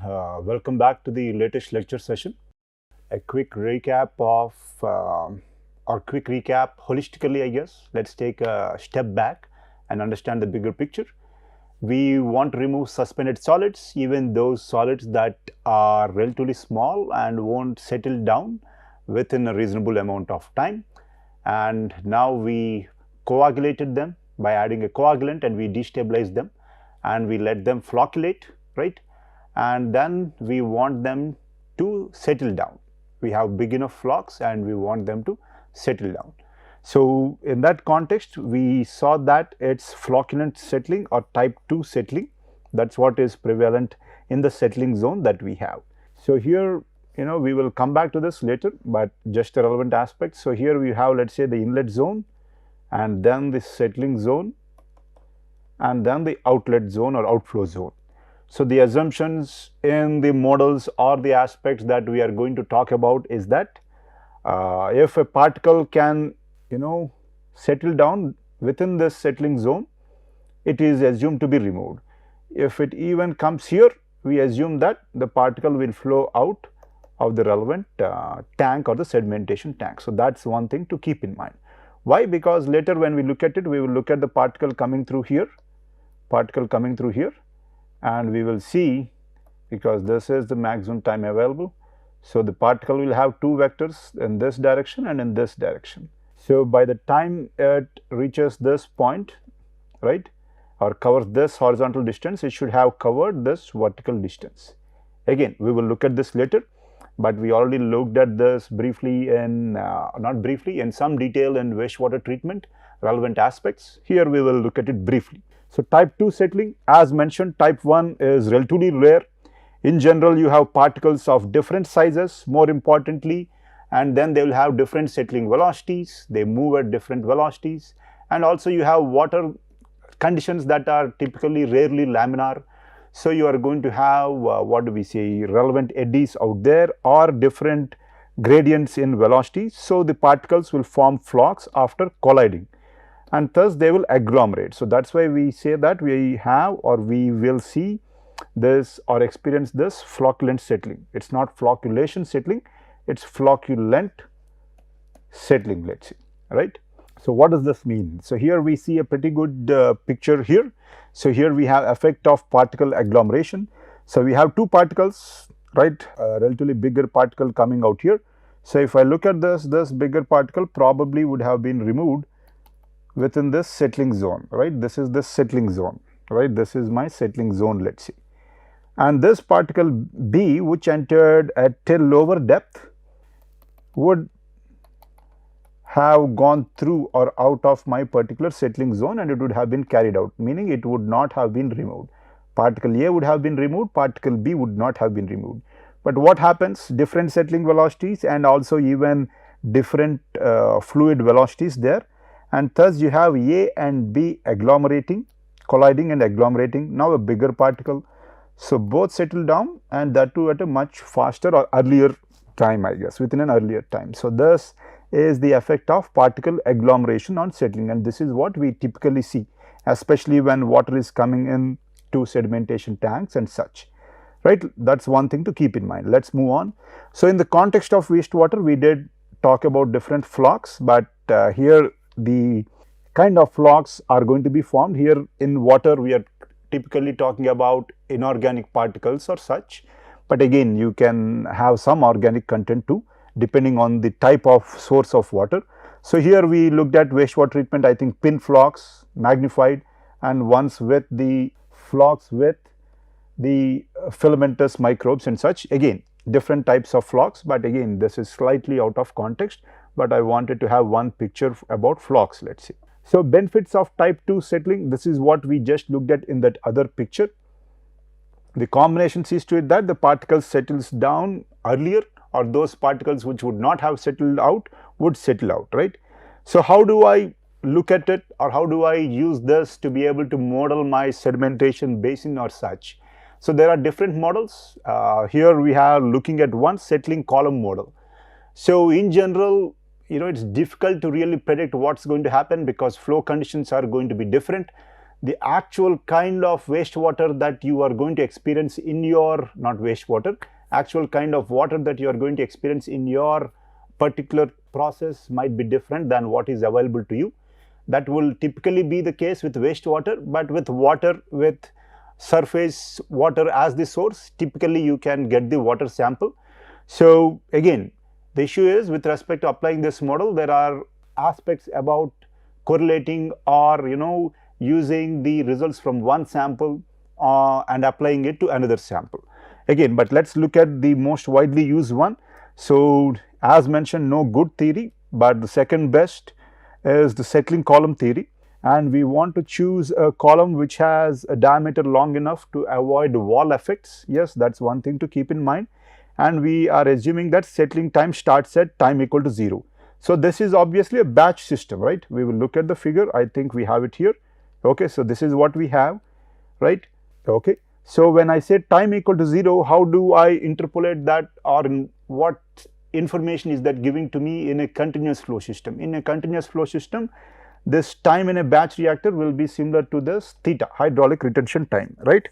Welcome back to the latest lecture session. A quick recap holistically, I guess. Let's take a step back and understand the bigger picture. We want to remove suspended solids, even those solids that are relatively small and won't settle down within a reasonable amount of time. And now we coagulated them by adding a coagulant, and we destabilize them and we let them flocculate, right? And then we want them to settle down. We have big enough flocks and we want them to settle down. So in that context, we saw that it's flocculent settling or type 2 settling. That's what is prevalent in the settling zone that we have. So here, we will come back to this later, but just a relevant aspect. So here we have, let's say, the inlet zone, and then the settling zone, and then the outlet zone or outflow zone. So the assumptions in the models or the aspects that we are going to talk about is that if a particle can settle down within this settling zone, it is assumed to be removed. If it even comes here, we assume that the particle will flow out of the relevant tank or the sedimentation tank. So that's one thing to keep in mind. Why? Because later when we look at it, we will look at the particle coming through here, and we will see, because this is the maximum time available, so the particle will have two vectors in this direction and in this direction. So by the time it reaches this point, right, or covers this horizontal distance, it should have covered this vertical distance. Again, we will look at this later, but we already looked at this briefly in, not briefly, in some detail in wastewater treatment, relevant aspects. Here we will look at it briefly. So type 2 settling, as mentioned, type 1 is relatively rare. In general, you have particles of different sizes, more importantly, and then they will have different settling velocities. They move at different velocities, and also you have water conditions that are typically rarely laminar. So you are going to have relevant eddies out there or different gradients in velocity. So the particles will form flocks after colliding, and thus they will agglomerate. So that's why we say that we have, or we will see this or experience this flocculent settling. It's not flocculation settling, it's flocculent settling, let's say, right? So what does this mean? So here we see a pretty good picture here. So here we have effect of particle agglomeration. So we have two particles, right, a relatively bigger particle coming out here. So if I look at this bigger particle probably would have been removed within this settling zone, right? This is the settling zone, right? This is my settling zone, let's say. And this particle B, which entered at a lower depth, would have gone through or out of my particular settling zone, and it would have been carried out, meaning it would not have been removed. Particle A would have been removed, particle B would not have been removed. But what happens? Different settling velocities and also even different fluid velocities there, and thus you have A and B agglomerating, colliding and agglomerating, now a bigger particle. So both settle down, and that too at a much faster or earlier time, I guess, within an earlier time. So this is the effect of particle agglomeration on settling, and this is what we typically see, especially when water is coming in to sedimentation tanks and such, right? That's one thing to keep in mind. Let's move on. So in the context of wastewater, we did talk about different flocks, but here the kind of flocks are going to be formed. Here in water, we are typically talking about inorganic particles or such, but again you can have some organic content too, depending on the type of source of water. So here we looked at wastewater treatment, I think pin flocks, magnified, and ones with the flocks with the filamentous microbes and such. Again, different types of flocks, but again this is slightly out of context, but I wanted to have one picture about flocks, let's say. So benefits of type 2 settling, this is what we just looked at in that other picture. The combination sees to it that the particle settles down earlier, or those particles which would not have settled out would settle out, right? So how do I look at it, or how do I use this to be able to model my sedimentation basin or such? So there are different models. Here we are looking at one settling column model. So in general, it's difficult to really predict what's going to happen because flow conditions are going to be different. the actual kind of wastewater that you are going to experience in your, not wastewater, actual kind of water that you are going to experience in your particular process might be different than what is available to you. That will typically be the case with wastewater, but with water, with surface water as the source, typically you can get the water sample. So again, the issue is, with respect to applying this model, there are aspects about correlating or using the results from one sample and applying it to another sample. Again, but let's look at the most widely used one. So as mentioned, no good theory, but the second best is the settling column theory, and we want to choose a column which has a diameter long enough to avoid wall effects. Yes, that's one thing to keep in mind, and we are assuming that settling time starts at time equal to 0. So this is obviously a batch system, right? We will look at the figure. I think we have it here. Okay, so this is what we have, right? Okay, so when I say time equal to 0, how do I interpolate that, or in what information is that giving to me in a continuous flow system? In a continuous flow system, this time in a batch reactor will be similar to this theta, hydraulic retention time, right?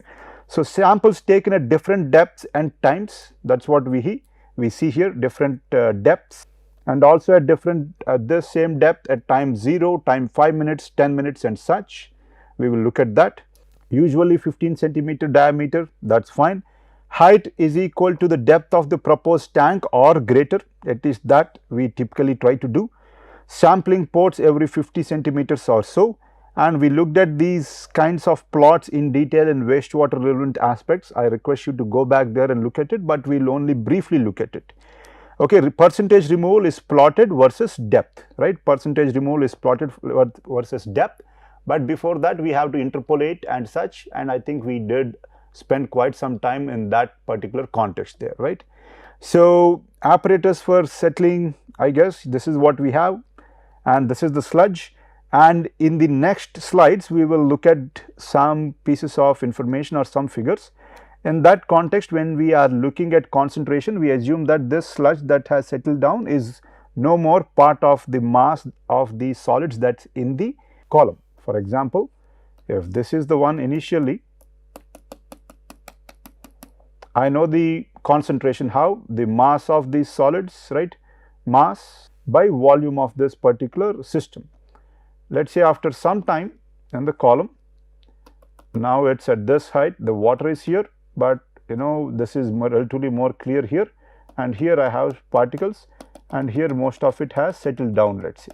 So samples taken at different depths and times, that's what we see here, different depths, and also at different this same depth at time 0, time 5 minutes, 10 minutes and such. We will look at that. Usually 15 centimeter diameter, that's fine. Height is equal to the depth of the proposed tank or greater, it is that we typically try to do. Sampling ports every 50 centimeters or so, and we looked at these kinds of plots in detail in wastewater relevant aspects. I request you to go back there and look at it, but we will only briefly look at it. Okay, percentage removal is plotted versus depth, right? Percentage removal is plotted versus depth, but before that we have to interpolate and such, and I think we did spend quite some time in that particular context there, right? So apparatus for settling, I guess this is what we have, and this is the sludge, and in the next slides we will look at some pieces of information or some figures. In that context, when we are looking at concentration, we assume that this sludge that has settled down is no more part of the mass of the solids that's in the column. For example, if this is the one initially, I know the concentration, how? The mass of these solids, right? Mass by volume of this particular system. Let us say after some time in the column, now it is at this height, the water is here, but this is relatively more clear here, and here I have particles, and here most of it has settled down, let us say,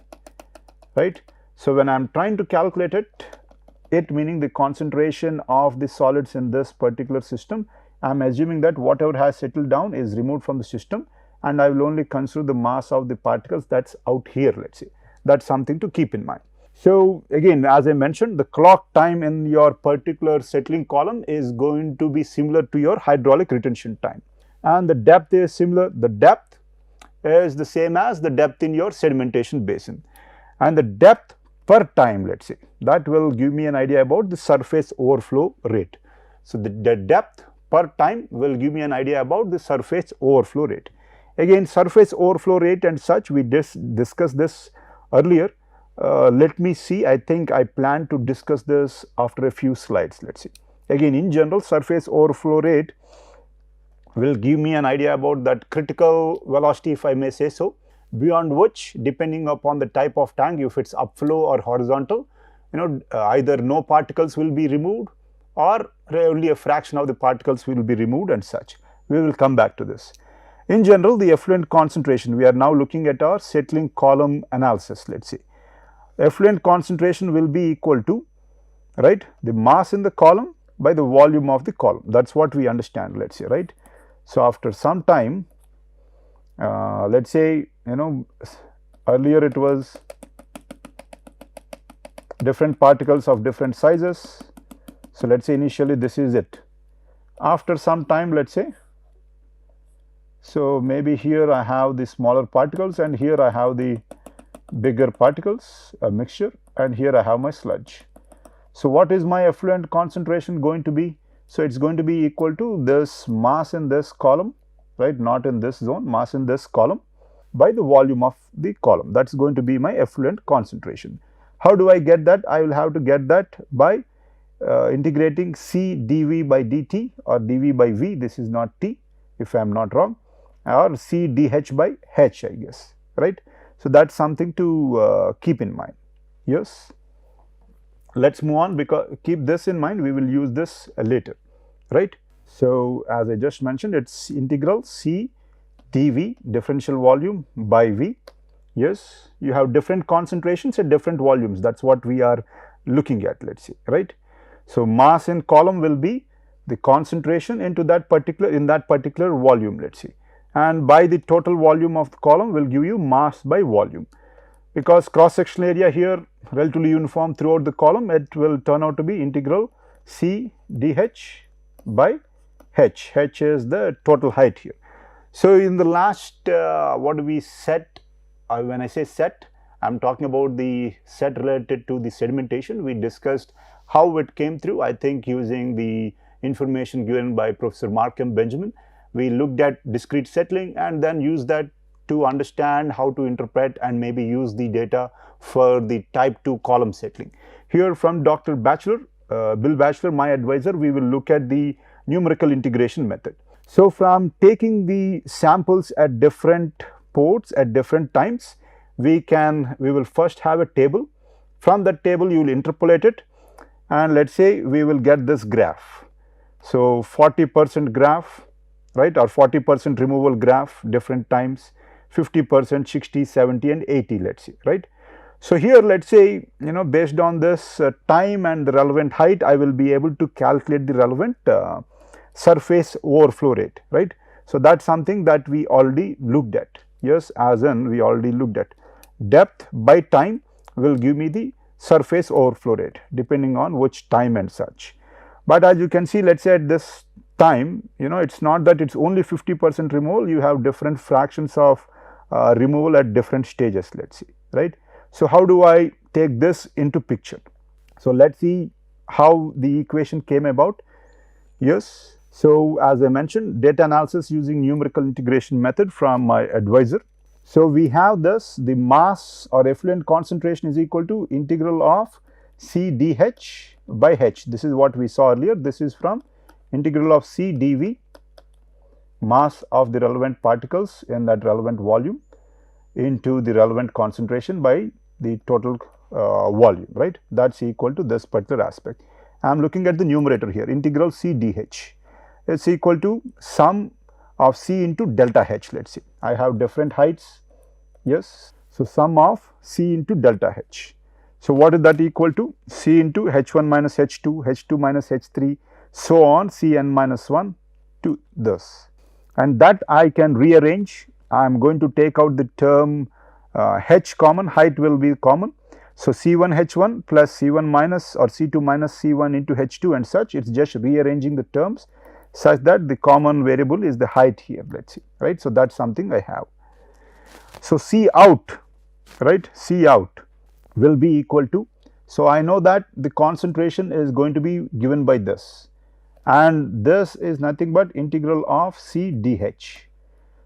right. So when I am trying to calculate it meaning the concentration of the solids in this particular system, I am assuming that whatever has settled down is removed from the system, and I will only consider the mass of the particles that's out here, let's say. That's something to keep in mind. So again, as I mentioned, the clock time in your particular settling column is going to be similar to your hydraulic retention time, and the depth is similar. The depth is the same as the depth in your sedimentation basin, and the depth per time, let's say, that will give me an idea about the surface overflow rate. So the depth per time will give me an idea about the surface overflow rate. Again, surface overflow rate and such, we discussed this earlier. Let me see, I think I plan to discuss this after a few slides. Let's see. Again, in general, surface overflow rate will give me an idea about that critical velocity, if I may say so, beyond which, depending upon the type of tank, if it's upflow or horizontal, either no particles will be removed or only a fraction of the particles will be removed and such. We will come back to this. In general, the effluent concentration, we are now looking at our settling column analysis. Let's see. Effluent concentration will be equal to, right, the mass in the column by the volume of the column. That's what we understand, let's say, right. So after some time, let's say, earlier it was different particles of different sizes. So let's say initially this is it. After some time, let's say, so maybe here I have the smaller particles, and here I have the bigger particles, a mixture, and here I have my sludge. So what is my effluent concentration going to be? So it's going to be equal to this mass in this column, right, not in this zone, mass in this column by the volume of the column. That's going to be my effluent concentration. How do I get that? I will have to get that by integrating C dV by dt or dV by V, this is not T if I am not wrong, or C dH by H, I guess, right. So, that is something to keep in mind. Yes, let us move on, because keep this in mind, we will use this later, right. So, as I just mentioned, it is integral C dV differential volume by V. Yes, you have different concentrations at different volumes, that is what we are looking at, let us say, right. So, mass in column will be the concentration into that particular volume, let us see, and by the total volume of the column will give you mass by volume. Because cross sectional area here relatively uniform throughout the column, it will turn out to be integral C dH by H. H is the total height here. So, in the last what do we set, when I say set, I am talking about the set related to the sedimentation. We discussed how it came through, I think using the information given by Professor Markham Benjamin. We looked at discrete settling and then used that to understand how to interpret and maybe use the data for the type 2 column settling. Here from Dr. Batchelor, Bill Batchelor, my advisor, we will look at the numerical integration method. So, from taking the samples at different ports at different times, we will first have a table. From that table you will interpolate it, and let us say we will get this graph. So, 40% graph, right, or 40% removal graph different times, 50%, 60, 70 and 80, let us say, right. So, here let us say, based on this time and the relevant height, I will be able to calculate the relevant surface overflow rate, right. So, that is something that we already looked at. Yes, as in we already looked at depth by time will give me the surface overflow rate depending on which time and such. But as you can see, let us say at this time, it is not that it is only 50% removal, you have different fractions of removal at different stages, let us see, right. So, how do I take this into picture? So, let us see how the equation came about. Yes. So, as I mentioned, data analysis using numerical integration method from my advisor. So, we have this, the mass or effluent concentration is equal to integral of C dH by H. This is what we saw earlier. This is from integral of C dV, mass of the relevant particles in that relevant volume, into the relevant concentration by the total volume, right. That is equal to this particular aspect. I am looking at the numerator here, integral C dH. It's equal to sum of C into delta H, let us say. I have different heights, yes. So, sum of C into delta H. So, what is that equal to? C into H1 minus H2, H2 minus H3, so on, Cn minus 1 to this. And that I can rearrange. I am going to take out the term H common, height will be common. So, C1 H1 plus C1 minus or C2 minus C1 into H2 and such, it is just rearranging the terms such that the common variable is the height here, let us see, right. So, that is something I have. So, C out, right, C out will be equal to, so I know that the concentration is going to be given by this, and this is nothing but integral of C dH.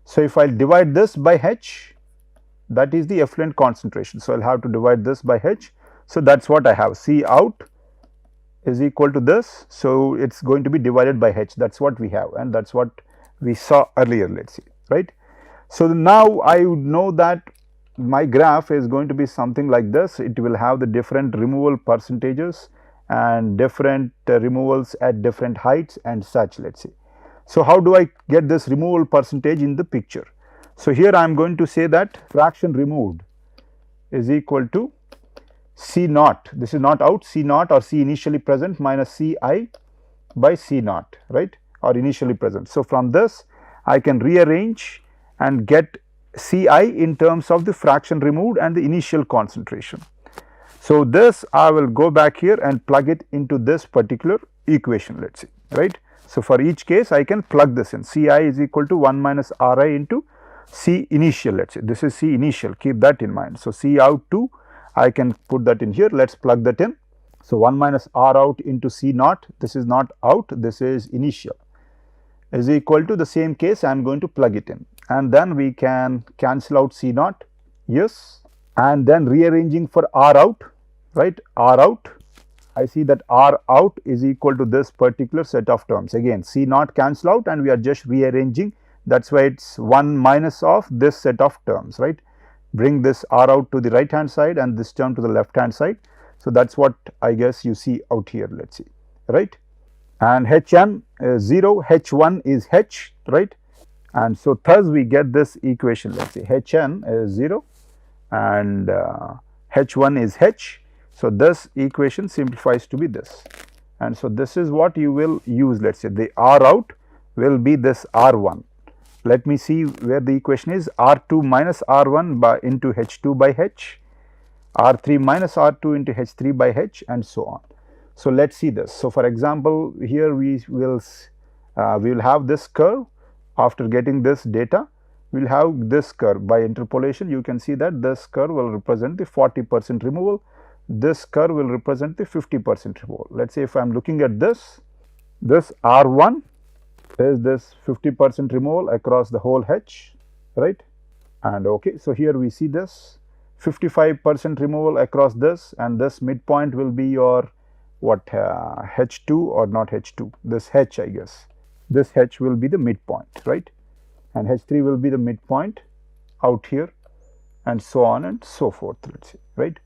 So, if I divide this by H, that is the effluent concentration. So, I will have to divide this by H. So, that is what I have, C out is equal to this. So, it is going to be divided by H, that is what we have, and that is what we saw earlier, let us see, right. So, now I would know that my graph is going to be something like this. It will have the different removal percentages and different removals at different heights and such, let us see. So, how do I get this removal percentage in the picture? So, here I am going to say that fraction removed is equal to C naught, this is not out, C naught or C initially present minus C I by C naught, right, or initially present. So, from this I can rearrange and get C I in terms of the fraction removed and the initial concentration. So, this I will go back here and plug it into this particular equation, let us see, right. So, for each case I can plug this in, C I is equal to 1 minus R I into C initial, let us say, this is C initial, keep that in mind. So, C out 2, I can put that in here, let us plug that in. So, 1 minus R out into C naught, this is not out, this is initial, is equal to the same case I am going to plug it in, and then we can cancel out C naught, yes, and then rearranging for R out, right, R out I see that R out is equal to this particular set of terms. Again, C naught cancel out and we are just rearranging. That is why it is 1 minus of this set of terms, right. Bring this R out to the right hand side and this term to the left hand side. So, that is what I guess you see out here, let us see, right. And Hn is 0, H1 is H, right. And so, thus we get this equation, let us see, Hn is 0 and H1 is H. So, this equation simplifies to be this, and so this is what you will use. Let us say the R out will be this R1. Let me see where the equation is, R2 minus R1 by into H2 by H, R3 minus R2 into H3 by H, and so on. So, let us see this. So, for example, here we will have this curve. After getting this data, we will have this curve. By interpolation, you can see that this curve will represent the 40% removal. This curve will represent the 50% removal. Let us say if I am looking at this R1 is this 50% removal across the whole H, right. And okay, so here we see this 55% removal across this, and this midpoint will be your what H2 or not H2, this H, I guess. This H will be the midpoint, right, and H3 will be the midpoint out here, and so on and so forth, let us say, right.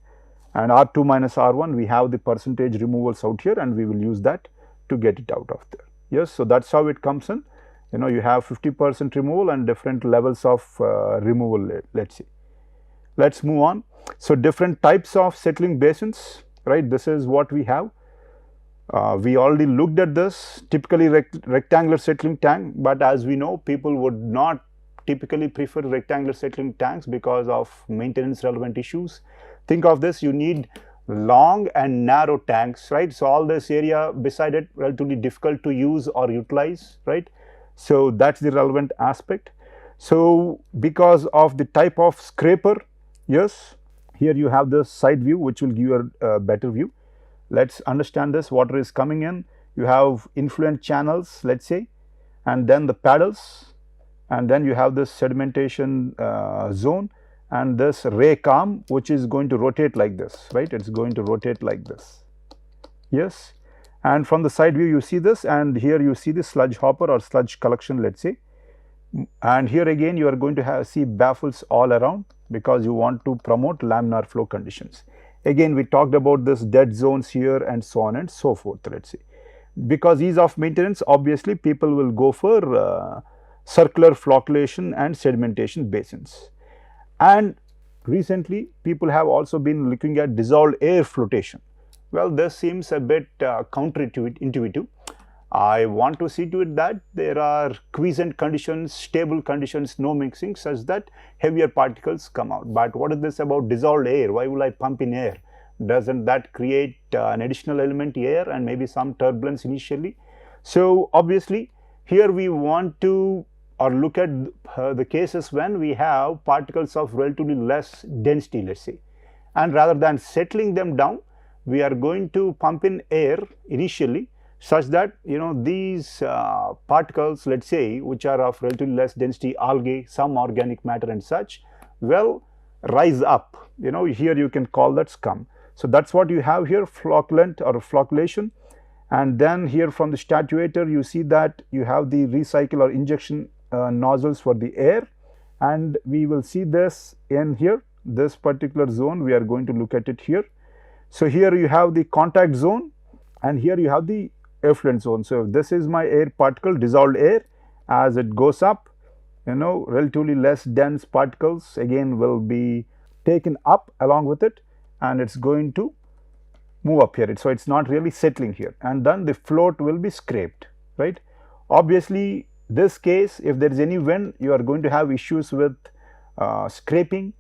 And R2 minus R1, we have the percentage removals out here and we will use that to get it out of there. Yes, so that is how it comes in. You have 50% removal and different levels of removal, let us see. Let us move on. So, different types of settling basins, right, this is what we have. We already looked at this, typically rectangular settling tank, but as we know, people would not typically prefer rectangular settling tanks because of maintenance relevant issues. Think of this, you need long and narrow tanks, right. So, all this area beside it relatively difficult to use or utilize, right. So, that is the relevant aspect. So, because of the type of scraper, yes, here you have the side view which will give you a better view. Let us understand this, water is coming in, you have influent channels, let us say, and then the paddles, and then you have this sedimentation zone, and this ray calm which is going to rotate like this, right, it is going to rotate like this, yes. And from the side view you see this, and here you see the sludge hopper or sludge collection, let us say, and here again you are going to see baffles all around because you want to promote laminar flow conditions. Again we talked about this dead zones here and so on and so forth, let us say. Because ease of maintenance, obviously people will go for circular flocculation and sedimentation basins. And recently people have also been looking at dissolved air flotation. Well, this seems a bit counterintuitive. I want to see to it that there are quiescent conditions, stable conditions, no mixing, such that heavier particles come out. But what is this about dissolved air? Why will I pump in air? Doesn't that create an additional element here and maybe some turbulence initially? So, obviously here we want to look at the cases when we have particles of relatively less density, let us say, and rather than settling them down, we are going to pump in air initially, such that these particles, let us say, which are of relatively less density, algae, some organic matter and such, will rise up. Here you can call that scum. So, that is what you have here, flocculent or flocculation. And then here from the statuator you see that you have the recycle or injection nozzles for the air, and we will see this in here, this particular zone we are going to look at it here. So, here you have the contact zone and here you have the effluent zone. So, this is my air particle, dissolved air. As it goes up, relatively less dense particles again will be taken up along with it, and it is going to move up here. So, it is not really settling here, and then the float will be scraped, right. Obviously, this case, if there is any wind, you are going to have issues with scraping,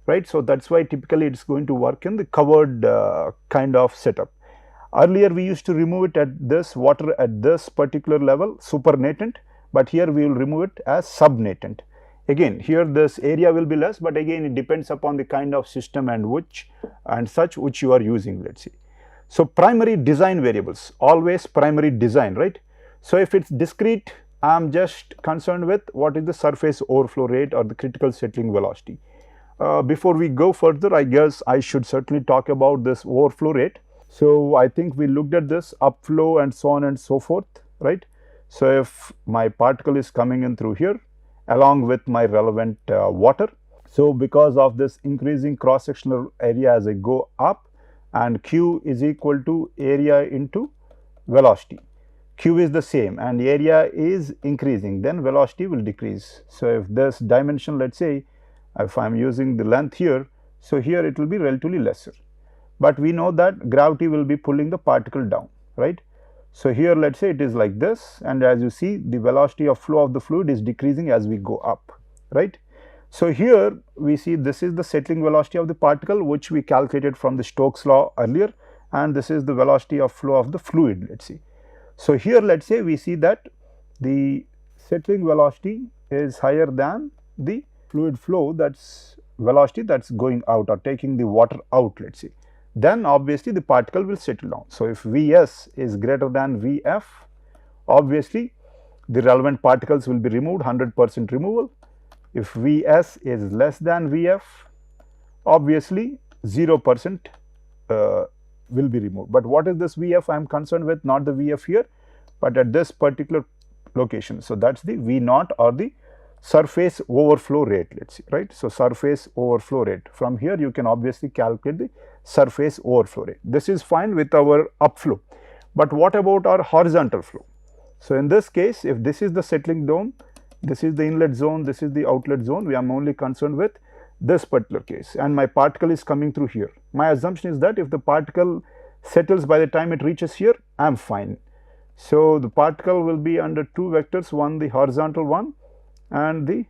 right. So, that is why typically it is going to work in the covered kind of setup. Earlier we used to remove it at this water at this particular level, supernatant, but here we will remove it as subnatant. Again, here this area will be less, but again it depends upon the kind of system and which you are using, let us see. So, primary design variables, always primary design, right. So, if it is discrete, I am just concerned with what is the surface overflow rate or the critical settling velocity. Before we go further, I guess I should certainly talk about this overflow rate. So I think we looked at this upflow and so on and so forth, right? So if my particle is coming in through here along with my relevant water, so because of this increasing cross sectional area as I go up, and Q is equal to area into velocity. Q is the same and area is increasing, then velocity will decrease. So if this dimension, let's say if I am using the length here, so here it will be relatively lesser. But we know that gravity will be pulling the particle down, right? So here let's say it is like this, and as you see the velocity of flow of the fluid is decreasing as we go up, right? So here we see this is the settling velocity of the particle, which we calculated from the Stokes law earlier, and this is the velocity of flow of the fluid, let's see. So here let's say we see that the settling velocity is higher than the fluid flow, that's velocity that's going out or taking the water out, let's say. Then obviously the particle will settle down. So if Vs is greater than Vf, obviously the relevant particles will be removed, 100% removal. If Vs is less than Vf, obviously 0% will be removed. But what is this Vf? I am concerned with not the Vf here, but at this particular location. So that's the V naught or the surface overflow rate, let's see, right? So surface overflow rate. From here you can obviously calculate the surface overflow rate. This is fine with our upflow. But what about our horizontal flow? So in this case, if this is the settling zone, this is the inlet zone, this is the outlet zone, we are only concerned with this particular case, and my particle is coming through here. My assumption is that if the particle settles by the time it reaches here, I am fine. So the particle will be under two vectors, one the horizontal one and the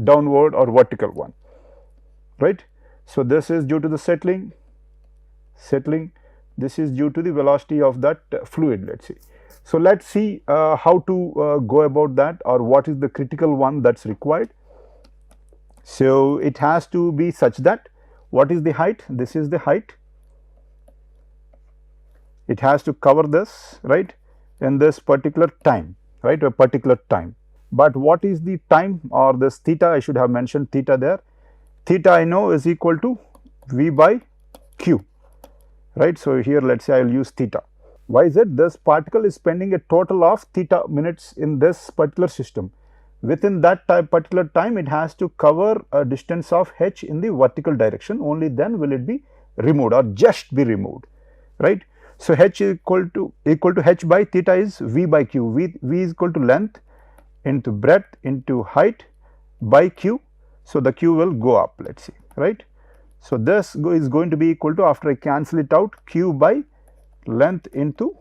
downward or vertical one, right? So this is due to the settling, this is due to the velocity of that fluid, let's see. So let's see how to go about that, or what is the critical one that's required. So it has to be such that, what is the height? This is the height. It has to cover this, right, in this particular time, right, a particular time. But what is the time, or this theta? I should have mentioned theta there. Theta I know is equal to V by Q, right. So here let's say I will use theta. Why is it? This particle is spending a total of theta minutes in this particular system. Within that particular time, it has to cover a distance of h in the vertical direction. Only then will it be removed or just be removed, right. So h is equal to h by theta is V by Q. V is equal to length into breadth into height by Q. So the Q will go up, let's see, right. So this is going to be equal to, after I cancel it out, Q by length into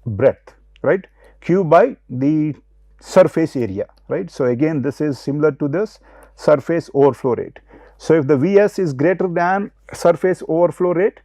breadth, right, Q by the surface area, right. So again this is similar to this surface overflow rate. So if the Vs is greater than surface overflow rate,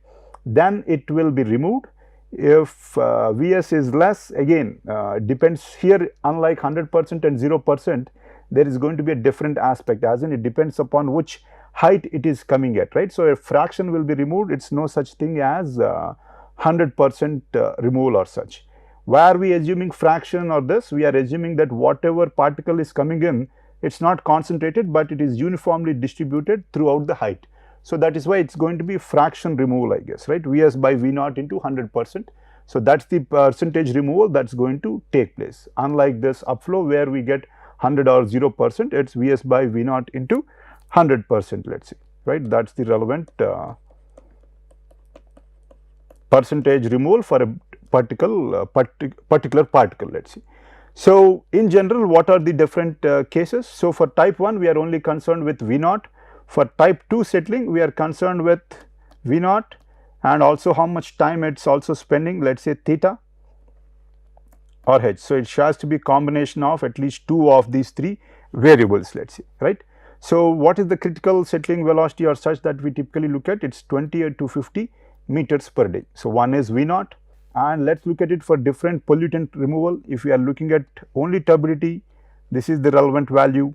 then it will be removed. If Vs is less, again depends here, unlike 100% and 0%, there is going to be a different aspect, as in it depends upon which height it is coming at, right. So a fraction will be removed, it's no such thing as 100% removal or such. Why are we assuming fraction or this? We are assuming that whatever particle is coming in, it's not concentrated, but it is uniformly distributed throughout the height. So that is why it's going to be fraction removal, I guess, right, Vs by V naught into 100%. So that's the percentage removal that's going to take place. Unlike this upflow where we get 100 or 0%, it's Vs by V naught into 100%, let's say, right. That's the relevant percentage removal for a particular particle, let's see. So in general, what are the different cases? So for type 1 we are only concerned with V naught. For type 2 settling we are concerned with V naught and also how much time it's also spending, let's say theta or h. So it has to be combination of at least two of these three variables, let's say, right. So what is the critical settling velocity or such that we typically look at? It's 20 to 50 meters per day. So one is V naught, and let's look at it for different pollutant removal. If we are looking at only turbidity, this is the relevant value,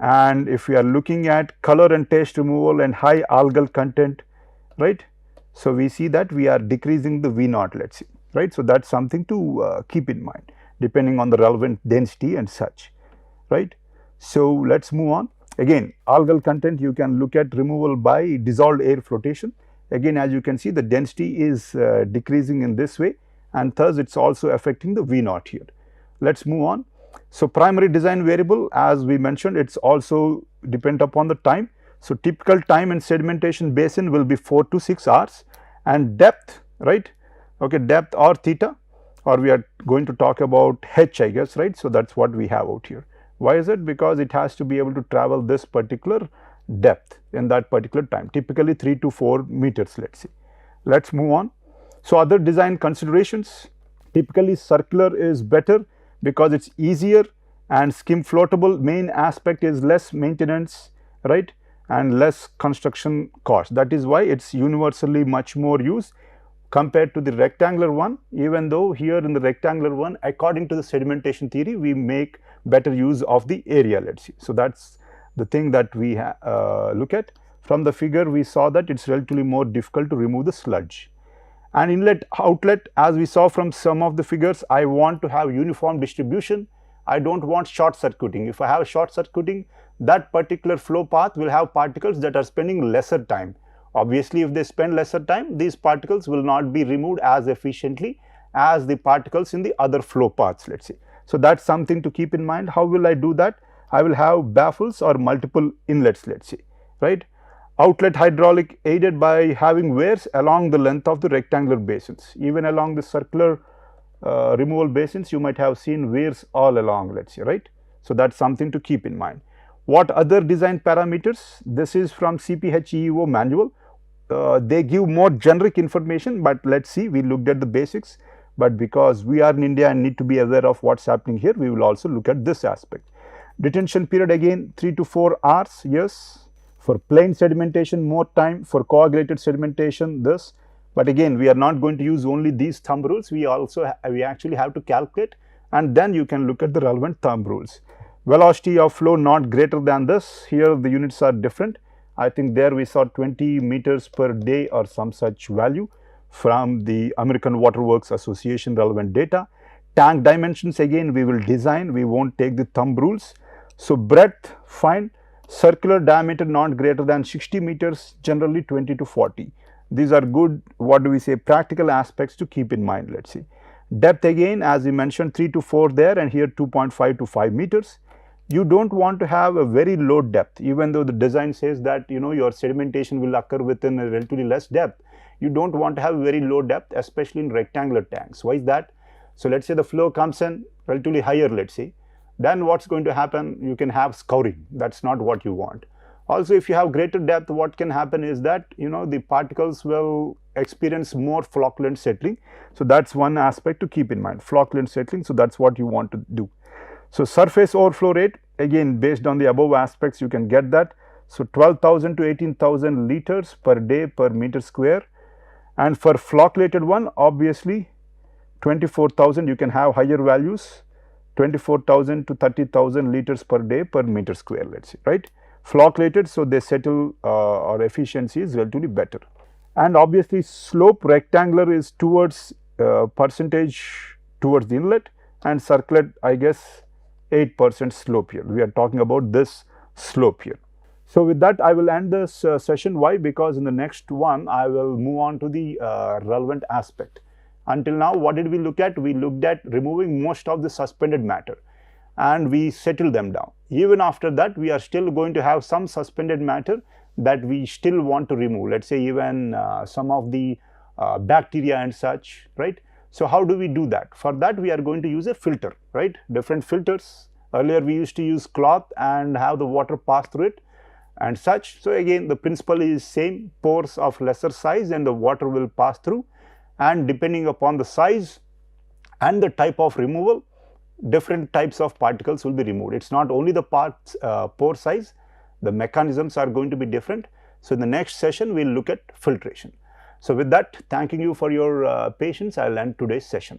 and if we are looking at color and taste removal and high algal content, right. So we see that we are decreasing the V naught, let's see, right. So that's something to keep in mind depending on the relevant density and such, right. So let's move on. Again, algal content you can look at removal by dissolved air flotation. again as you can see the density is decreasing in this way, and thus it is also affecting the V naught here. Let us move on. So, primary design variable, as we mentioned, it is also depend upon the time. So, typical time in sedimentation basin will be 4 to 6 hours, and depth, right, okay, depth or theta, or we are going to talk about h, I guess, right. So, that is what we have out here. Why is it? Because it has to be able to travel this particular depth in that particular time, typically 3 to 4 meters, let us see. Let us move on. So, other design considerations, typically circular is better because it is easier and skim floatable. Main aspect is less maintenance, right, and less construction cost. That is why it is universally much more used compared to the rectangular one, even though here in the rectangular one, according to the sedimentation theory, we make better use of the area, let us see. So, that is the thing that we look at. From the figure we saw that it is relatively more difficult to remove the sludge. And inlet outlet, as we saw from some of the figures, I want to have uniform distribution. I do not want short circuiting. If I have short circuiting, that particular flow path will have particles that are spending lesser time. Obviously, if they spend lesser time, these particles will not be removed as efficiently as the particles in the other flow paths, let us say. So, that is something to keep in mind. How will I do that? I will have baffles or multiple inlets, let us say, right. Outlet hydraulic aided by having weirs along the length of the rectangular basins. Even along the circular removal basins, you might have seen weirs all along, let us say, right. So, that is something to keep in mind. What other design parameters? This is from CPHEEO manual. They give more generic information, but let us see, we looked at the basics, but because we are in India and need to be aware of what is happening here, we will also look at this aspect. Detention period again 3 to 4 hours, yes. For plain sedimentation more time, for coagulated sedimentation this, but again we are not going to use only these thumb rules, we actually have to calculate, and then you can look at the relevant thumb rules. Velocity of flow not greater than this, here the units are different. I think there we saw 20 meters per day or some such value from the American Water Works Association relevant data. Tank dimensions again we will design, we will not take the thumb rules. So, breadth fine, circular diameter not greater than 60 meters, generally 20 to 40. These are good, what do we say, practical aspects to keep in mind, let us see. Depth again as we mentioned 3 to 4 there, and here 2.5 to 5 meters. You do not want to have a very low depth, even though the design says that your sedimentation will occur within a relatively less depth. You do not want to have very low depth, especially in rectangular tanks. Why is that? So, let us say the flow comes in relatively higher, let us say, then what is going to happen? You can have scouring, that is not what you want. Also, if you have greater depth, what can happen is that the particles will experience more flocculent settling. So, that is one aspect to keep in mind, flocculent settling. So, that is what you want to do. So, surface overflow rate, again based on the above aspects you can get that. So, 12,000 to 18,000 liters per day per meter square, and for flocculated one obviously 24,000, you can have higher values, 24,000 to 30,000 liters per day per meter square, let us say, right. Flocculated, so they settle or efficiency is relatively better. And obviously slope rectangular is towards percentage towards the inlet, and circular I guess 8% slope here. We are talking about this slope here. So, with that I will end this session. Why? Because in the next one I will move on to the relevant aspect. Until now what did we look at? We looked at removing most of the suspended matter and we settled them down. Even after that we are still going to have some suspended matter that we still want to remove, let us say even some of the bacteria and such, right. So, how do we do that? For that we are going to use a filter, right, different filters. Earlier we used to use cloth and have the water pass through it and such. So, again the principle is same, pores of lesser size and the water will pass through, and depending upon the size and the type of removal, different types of particles will be removed. It is not only the pore size, the mechanisms are going to be different. So, in the next session we will look at filtration. So, with that, thanking you for your patience, I will end today's session.